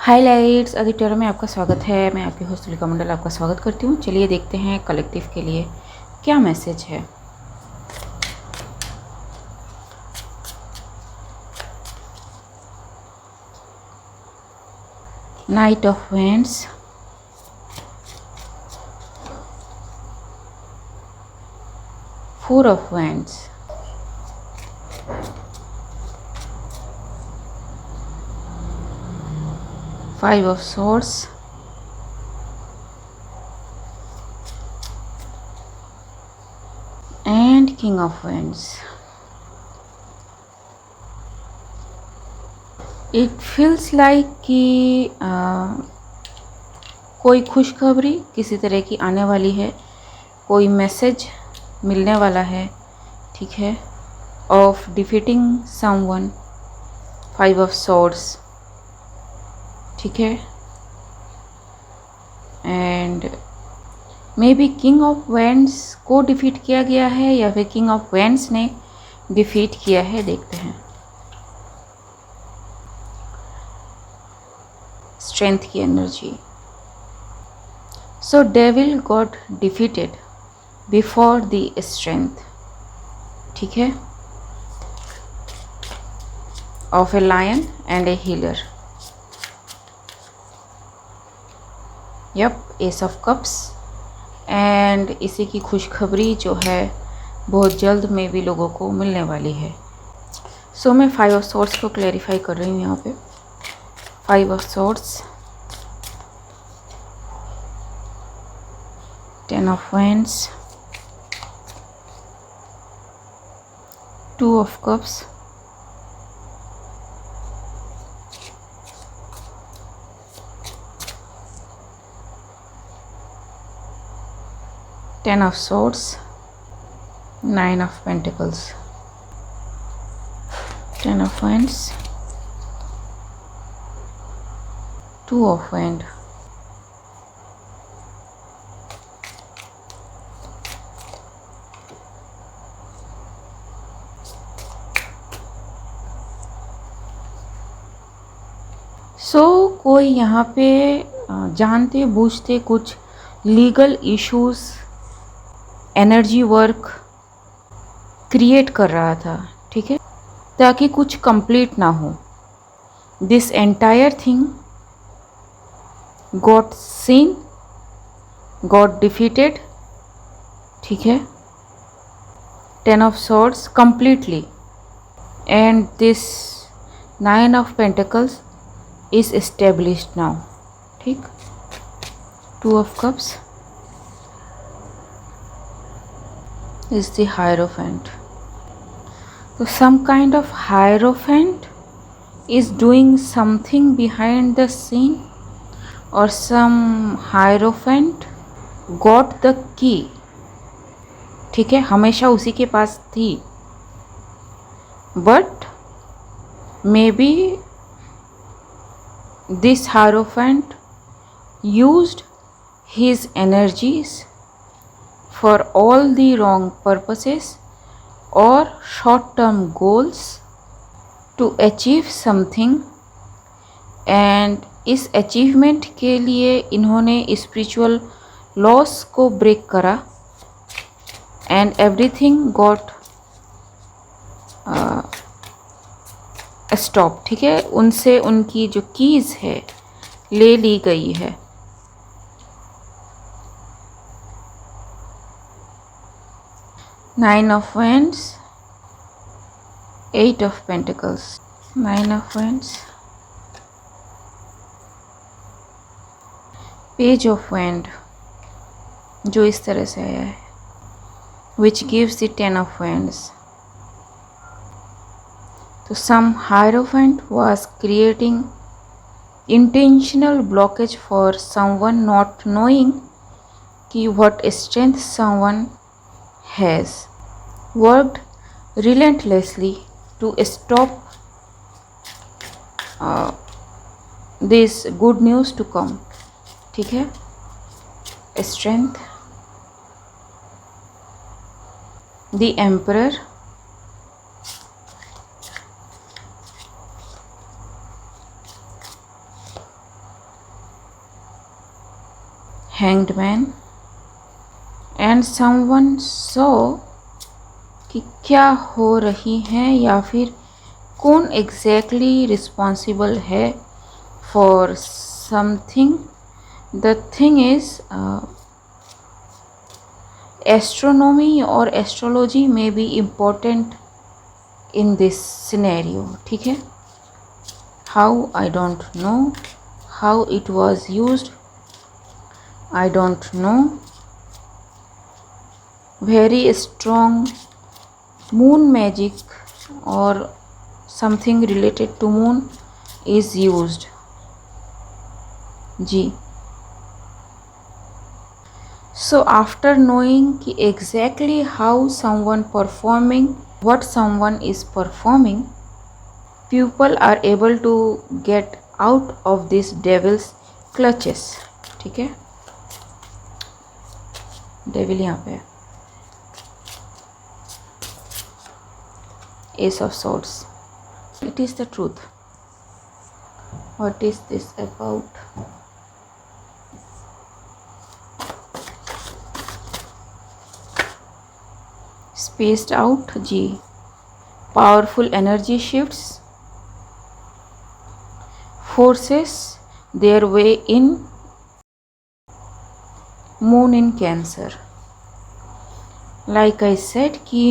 Highlights Aditya में आपका स्वागत है। मैं आपकी होस्ट तुलिका मंडल आपका स्वागत करती हूँ। चलिए देखते हैं कलेक्टिव के लिए क्या मैसेज है। Night of vends, four of vends, five of swords, and king of vends. It feels like कि कोई खुशखबरी किसी तरह की आने वाली है, कोई मैसेज मिलने वाला है, ठीक है, of defeating someone, five of swords, ठीक है, and may be king of wands को डिफीट किया गया है या फिर किंग ऑफ वेंड्स ने डिफीट किया है। देखते हैं स्ट्रेंथ की energy. So devil got defeated before the strength, ठीक है, of a lion and a healer. Yep, ace of cups. And इसी की खुशखबरी जो है बहुत जल्द में भी लोगों को मिलने वाली है। सो मैं फाइव ऑफ swords को क्लैरिफाई कर रही हूँ यहाँ पे। Five of swords, ten of wands, to of cups, ten of swords, nine of pentacles, ten of wands, two of wand, कोई यहाँ पे जानते बूझते कुछ legal issues, energy work create कर रहा था, ठीक है, ताकि कुछ कंप्लीट ना हो। This entire thing got seen, got defeated, ठीक है, ten of swords completely, and this nine of pentacles is established now, ठीक, two of cups is the hierophant. So some kind of hierophant is doing something behind the scene, or some hierophant got the key, ठीक है, हमेशा उसी के पास थी, but may be this hierophant used his energies for all the wrong purposes or short-term goals to achieve something, and इस achievement के लिए इन्होंने स्पिरिचुअल लॉस को ब्रेक करा, एंड एवरीथिंग गॉट स्टॉप, ठीक है, उनसे उनकी जो कीज़ है ले ली गई है। Nine of wands, eight of pentacles, nine of wands, page of wand, जो इस तरह से आया है, which gives the ten of wands. तो some hierophant was creating intentional blockage for someone, not knowing कि what strength someone has, worked relentlessly to stop this good news to come, ठीक है, strength, the emperor, hanged man and someone so कि क्या हो रही है या फिर कौन एग्जैक्टली रिस्पॉन्सिबल है for something. The thing is astronomy और एस्ट्रोलॉजी में be important in this scenario. ठीक है. How I don't know, how it was used I don't know. Very strong moon magic और something related to moon is used. जी. So after knowing कि exactly how someone performing, what someone is performing, people are able to get out of this devil's clutches. ठीक है. Devil यहाँ पे Ace of Swords. It is the truth. What is this about? Spaced out. जी. Powerful energy shifts forces their way in. Moon in Cancer. Like I said कि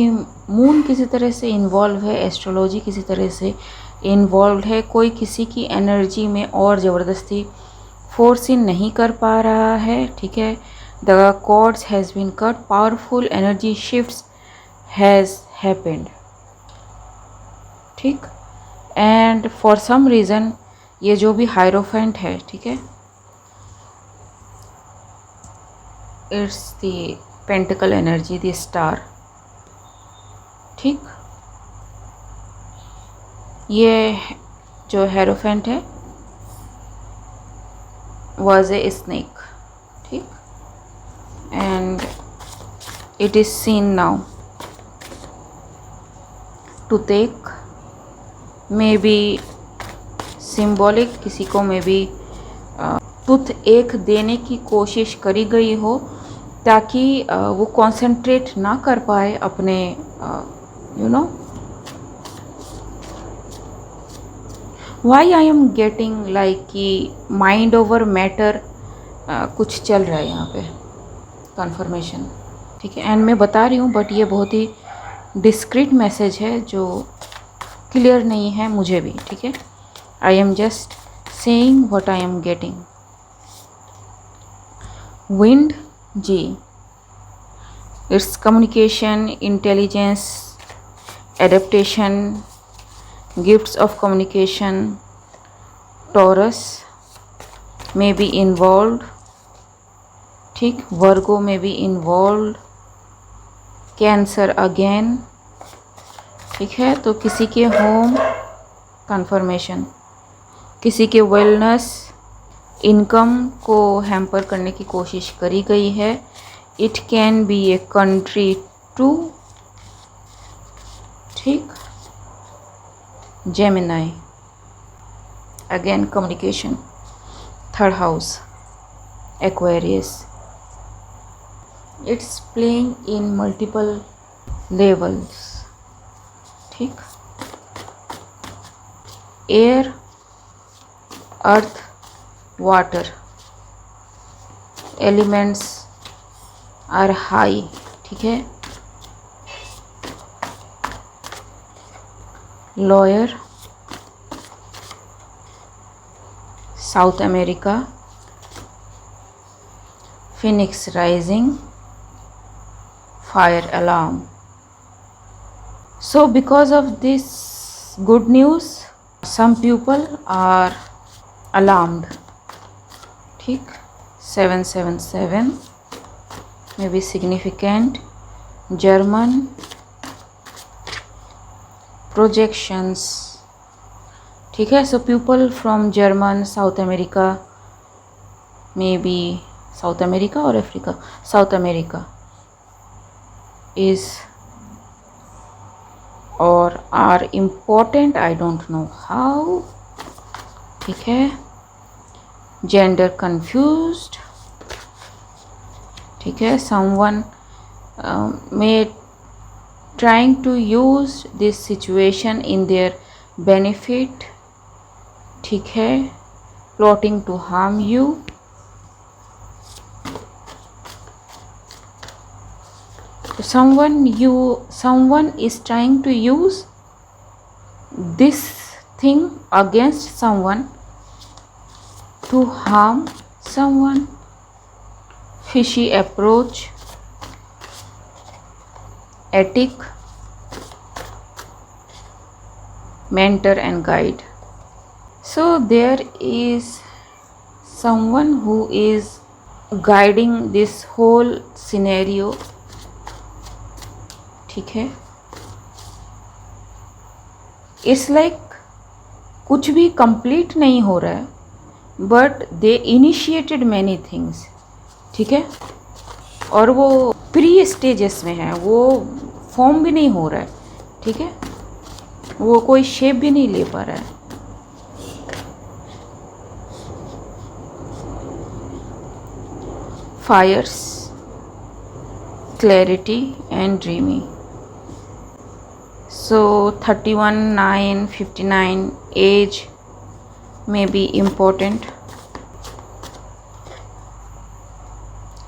moon किसी तरह से involve है, एस्ट्रोलॉजी किसी तरह से इन्वॉल्व है. कोई किसी की एनर्जी में और ज़बरदस्ती फोर्स इन नहीं कर पा रहा है. ठीक है. The cords has been cut. Powerful energy shifts has happened. ठीक. एंड फॉर सम रीज़न ये जो भी हायरोफेंट है, ठीक है, it's the pentacle energy, the star. ठीक. ये जो हेरोफेंट है वॉज ए स्नेक. ठीक. And it is seen now to take may be symbolic, किसी को मे बी टूथ एक देने की कोशिश करी गई हो ताकि वो कंसंट्रेट ना कर पाए अपने you know. Why I am getting like कि माइंड ओवर मैटर कुछ चल रहा है यहाँ पे कंफर्मेशन. ठीक है. एंड मैं बता रही हूँ बट ये बहुत ही डिस्क्रीट मैसेज है जो क्लियर नहीं है मुझे भी. ठीक है. I am just saying what I am getting. Wind. जी. It's communication, intelligence, adaptation, gifts of communication. Taurus may be involved. ठीक. वर्गो में बी इन्वॉल्व. Cancer again. ठीक है. तो किसी के होम कंफर्मेशन, किसी के वेलनेस, इनकम को हैम्पर करने की कोशिश करी गई है. It can be a country too. ठीक. Gemini again communication. Third house Aquarius. It's playing in multiple levels. ठीक. Air, earth, water elements are high. ठीक है. Lawyer, South America, phoenix rising, fire alarm. So because of this good news, some people are alarmed. ठीक. 777 may be significant. German projections. ठीक है. So people from German, South America, maybe South America or Africa, South America is or are important. I don't know how. ठीक है. Gender confused. ठीक है, someone may trying to use this situation in their benefit, ठीक है, plotting to harm you, someone is trying to use this thing against someone to harm someone. Fishy approach, ethic, mentor and guide. So there is someone who is guiding this whole scenario, ठीक है. It's like कुछ भी complete नहीं हो रहा है, but they initiated many things, ठीक है, और वो प्री स्टेजेस में है, वो फॉर्म भी नहीं हो रहा है, ठीक है, वो कोई शेप भी नहीं ले पा रहा है. Fires, clarity and dreamy. So 31, 9, 59 age may be important.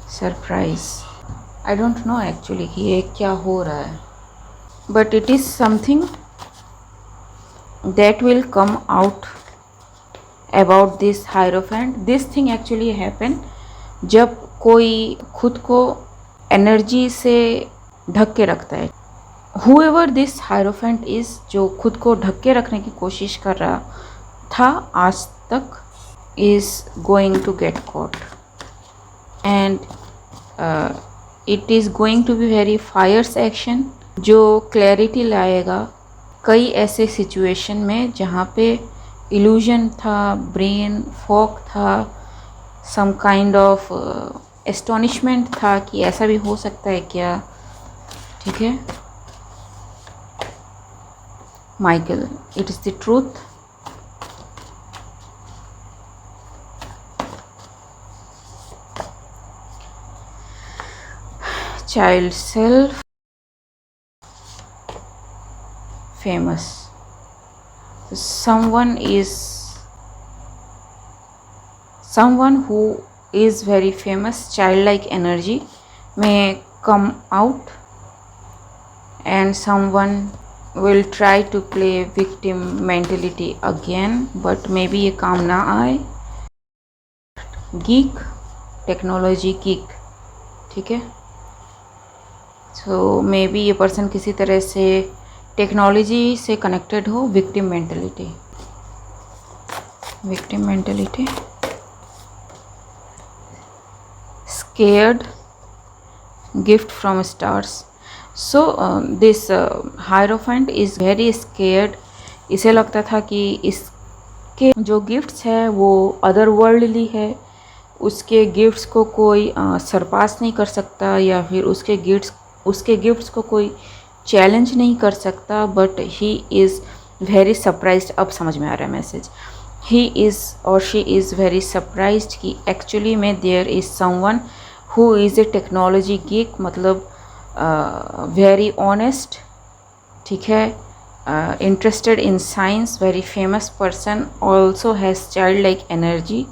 Surprise. I don't know actually कि ये क्या हो रहा है, but it is something that will come out about this Hierophant. This thing actually happen जब कोई खुद को एनर्जी से ढक के रखता है. Whoever this Hierophant is, जो खुद को ढक के रखने की कोशिश कर रहा था आज तक, is going to get caught and it is going to be very fierce action जो क्लैरिटी लाएगा कई ऐसे सिचुएशन में जहाँ पे इल्यूजन था, ब्रेन फॉग था, सम काइंड ऑफ एस्टोनिशमेंट था कि ऐसा भी हो सकता है क्या, ठीक है. Michael, it is the truth. Child self, famous. Someone who is very famous, childlike energy may come out, and someone will try to play victim mentality again, but maybe ये काम ना आए. geek, टेक्नोलॉजी geek, ठीक है. so maybe ये person किसी तरह से टेक्नोलॉजी से कनेक्टेड हो. victim mentality, scared, gift from stars. So this Hierophant is very scared. इसे लगता था कि इसके जो गिफ्ट्स है वो अदर वर्ल्डली है, उसके गिफ्ट्स को कोई सरपास नहीं कर सकता, या फिर उसके गिफ्ट्स को कोई चैलेंज नहीं कर सकता. But he is very surprised. अब समझ में आ रहा है मैसेज. ही इज़ और शी इज़ वेरी सरप्राइज्ड कि एक्चुअली में there is someone who is a technology geek, मतलब वेरी ऑनेस्ट, ठीक है, interested in science, very famous person, also has childlike energy,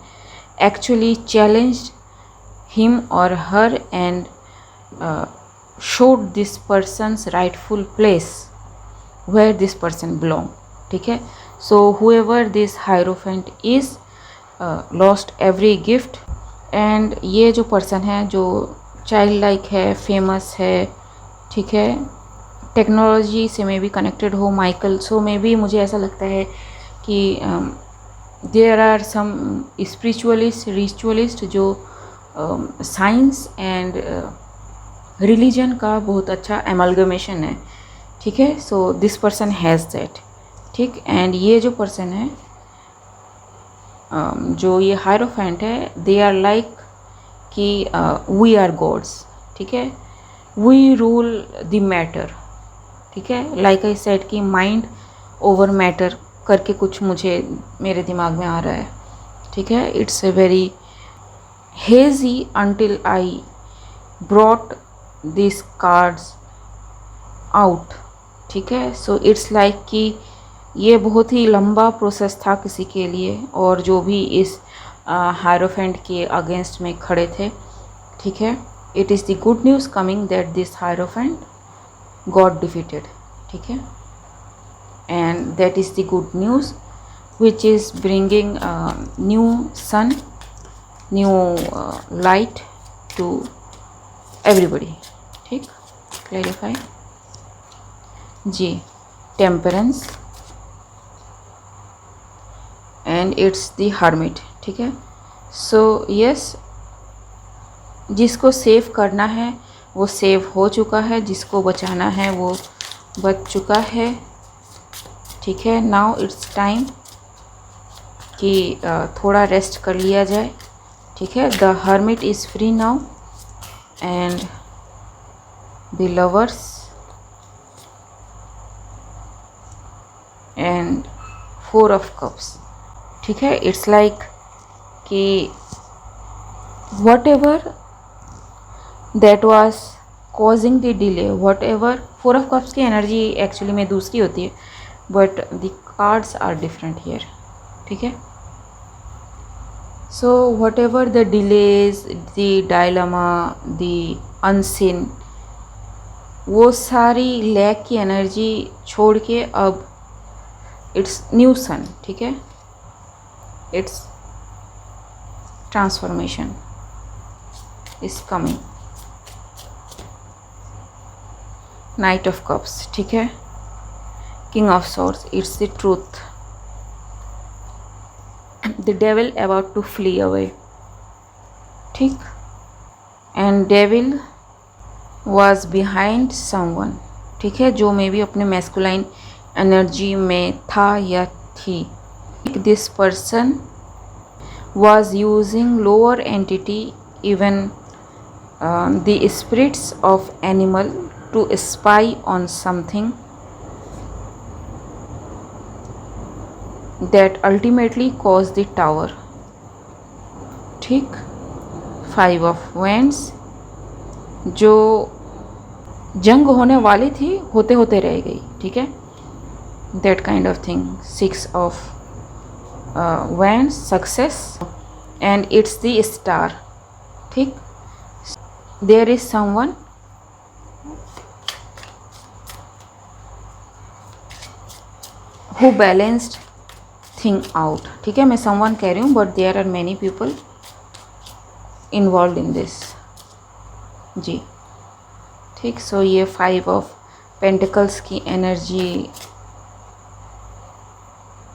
actually challenged him or her and showed this person's rightful place where this person belong, ठीक है. so whoever this Hierophant is lost every gift, and ये जो person है जो child like है, famous है, ठीक है, टेक्नोलॉजी से मे बी कनेक्टेड हो. माइकल, सो मे बी मुझे ऐसा लगता है कि देयर आर सम रिचुअलिस्ट जो साइंस एंड रिलीजन का बहुत अच्छा एमलगमेशन है, ठीक है. So this person has that, ठीक. एंड ये जो पर्सन है जो ये हायरोफेंट है, दे आर लाइक कि वी आर गॉड्स, ठीक है, वी रूल द मैटर, ठीक है. लाइक आई सेड कि माइंड ओवर मैटर करके कुछ मुझे मेरे दिमाग में आ रहा है, ठीक है. It's a very hazy until I brought this cards out, ठीक है। सो इट्स लाइक कि ये बहुत ही लंबा प्रोसेस था किसी के लिए, और जो भी इस हायरोफेंट के अगेंस्ट में खड़े थे, ठीक है। It is the good news coming that this hierophant got defeated, ठीक है। And that is the good news which is bringing new sun, new light to everybody, ठीक। क्लैरिफाई जी। Temperance and it's the hermit, ठीक है। So yes, जिसको save करना है वो सेव हो चुका है, जिसको बचाना है वो बच चुका है, ठीक है। नाउ इट्स टाइम कि थोड़ा रेस्ट कर लिया जाए, ठीक है। The hermit is free now and the lovers and 4 of cups, ठीक है। इट्स लाइक कि whatever that was causing the delay, whatever 4 of cups की एनर्जी एक्चुअली में दूसरी होती है, but the cards are different here, ठीक है। So whatever the delays, the dilemma, the unseen, वो सारी लैक की एनर्जी छोड़ के अब इट्स न्यू सन, ठीक है। It's transformation is coming. Night of cups, ठीक है। King of swords, it's the truth. The devil about to flee away, ठीक। and devil was behind someone, ठीक है, जो मे भी अपने मैस्कुलाइन एनर्जी में था या थी। this person was using lower entity, even the spirits of animal, to spy on something that ultimately caused the tower, ठीक। 5 of wands, जो जंग होने वाली थी होते होते रह गई, ठीक है, that kind of thing. 6 of wands, success and it's the star, ठीक। There is someone who balanced thing out, ठीक है। मैं समवन कह रही हूँ but there are many people involve in this जी, ठीक। सो ये 5 ऑफ पेंटिकल्स की energy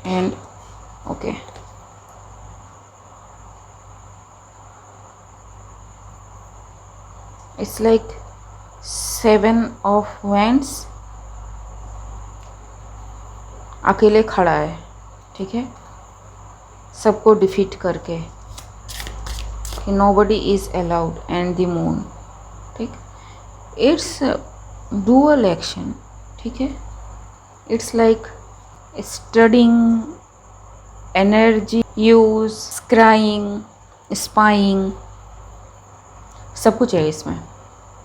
and okay, it's like 7 of wands अकेले खड़ा है, ठीक है, सबको डिफीट करके, कि nobody is allowed and the moon, ठीक। इट्स डुअल एक्शन, ठीक है। It's like studying, energy use, scrying, spying, सब कुछ है इसमें,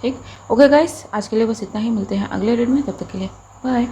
ठीक। ओके गाइस, आज के लिए बस इतना ही। मिलते हैं अगले रीड में, तब तक के लिए बाय।